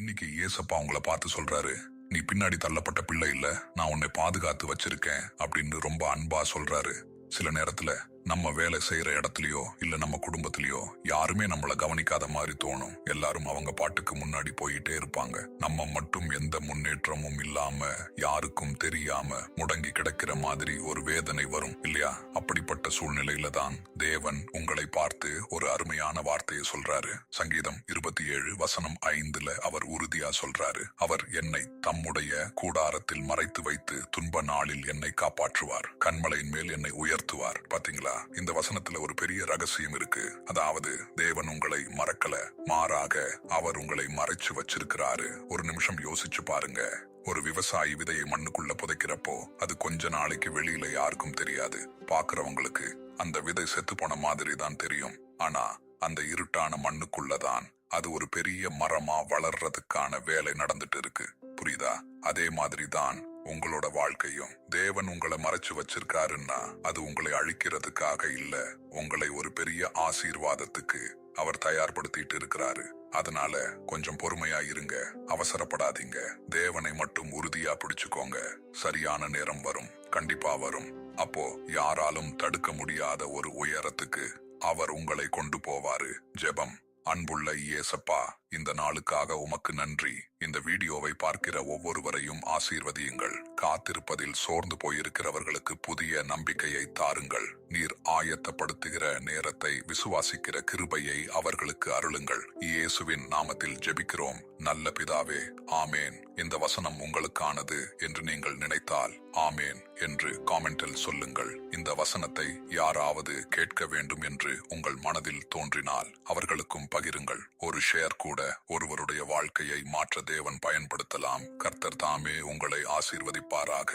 இன்னைக்கு ஏசப்பா உங்களை பார்த்து சொல்றாரு, நீ பின்னாடி தள்ளப்பட்ட பிள்ளை இல்ல, நான் உன்னை பாதுகாத்து வச்சிருக்கேன் அப்படின்னு ரொம்ப அன்பா சொல்றாரு. சில நேரத்துல நம்ம வேலை செய்யற இடத்துலயோ இல்ல நம்ம குடும்பத்திலயோ யாருமே நம்மள கவனிக்காத மாதிரி தோணும். எல்லாரும் அவங்க பாட்டுக்கு முன்னாடி போயிட்டே இருப்பாங்க. நம்ம மட்டும் எந்த முன்னேற்றமும் இல்லாம யாருக்கும் தெரியாம முடங்கி கிடக்கிற மாதிரி ஒரு வேதனை வரும் இல்லையா? அப்படிப்பட்ட சூழ்நிலையில தான் தேவன் உங்களை பார்த்து ஒரு அருமையான வார்த்தையை சொல்றாரு. சங்கீதம் 27:5 அவர் உறுதியா சொல்றாரு, அவர் என்னை தம்முடைய கூடாரத்தில் மறைத்து வைத்து துன்ப நாளில் என்னை காப்பாற்றுவார், கண்மலையின் மேல் என்னை உயர்த்துவார். பாத்தீங்களா? இந்த வசனத்துல ஒரு பெரிய ரகசியம் இருக்கு. அதாவது தேவன் உங்களை மறக்கல, மாறாக அவர் உங்களை மறைச்சு வச்சிருக்கிறாரு. ஒரு நிமிஷம் யோசிச்சு பாருங்க. ஒரு விவசாயி விதையை மண்ணுக்குள்ள புதைக்கிறப்போ அது கொஞ்ச நாளைக்கு வெளியில யாருக்கும் தெரியாது. பாக்குறவங்களுக்கு அந்த விதை செத்து போன மாதிரி தான் தெரியும். ஆனா அந்த இருட்டான மண்ணுக்குள்ளதான் அது ஒரு பெரிய மரமா வளர்றதுக்கான வேலை நடந்துட்டு இருக்கு. புரியுதா? அதே மாதிரி தான் உங்களோட வாழ்க்கையும். தேவன் உங்களை மறைச்சு வச்சிருக்காருன்னா அது உங்களை அழிக்கிறதுக்காக இல்ல, உங்களை ஒரு பெரிய ஆசீர்வாதத்துக்கு அவர் தயார்படுத்திட்டு இருக்கிறாரு. அதனால கொஞ்சம் பொறுமையா இருங்க, அவசரப்படாதீங்க. தேவனை மட்டும் உறுதியா பிடிச்சுக்கோங்க. சரியான நேரம் வரும், கண்டிப்பா வரும். அப்போ யாராலும் தடுக்க முடியாத ஒரு உயரத்துக்கு அவர் உங்களை கொண்டு போவாரு. ஜெபம். அன்புள்ள இயேசப்பா, இந்த நாளுக்காக உமக்கு நன்றி. இந்த வீடியோவை பார்க்கிற ஒவ்வொருவரையும் ஆசீர்வதியுங்கள். காத்திருப்பதில் சோர்ந்து போயிருக்கிறவர்களுக்கு புதிய நம்பிக்கையை தாருங்கள். நீர் ஆயத்தப்படுத்துகிற நேரத்தை விசுவாசிக்கிற கிருபையை அவர்களுக்கு அருளுங்கள். இயேசுவின் நாமத்தில் ஜெபிக்கிறோம் நல்ல பிதாவே, ஆமேன். இந்த வசனம் உங்களுக்கானது என்று நீங்கள் நினைத்தால் ஆமேன் என்று காமெண்டில் சொல்லுங்கள். இந்த வசனத்தை யாராவது கேட்க வேண்டும் என்று உங்கள் மனதில் தோன்றினால் அவர்களுக்கும் பகிருங்கள். ஒரு ஷேர் கூட ஒருவருடைய வாழ்க்கையை மாற்ற தேவன் பயன்படுத்தலாம். கர்த்தர் தாமே உங்களை ஆசீர்வதிப்பாராக.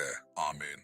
ஆமேன்.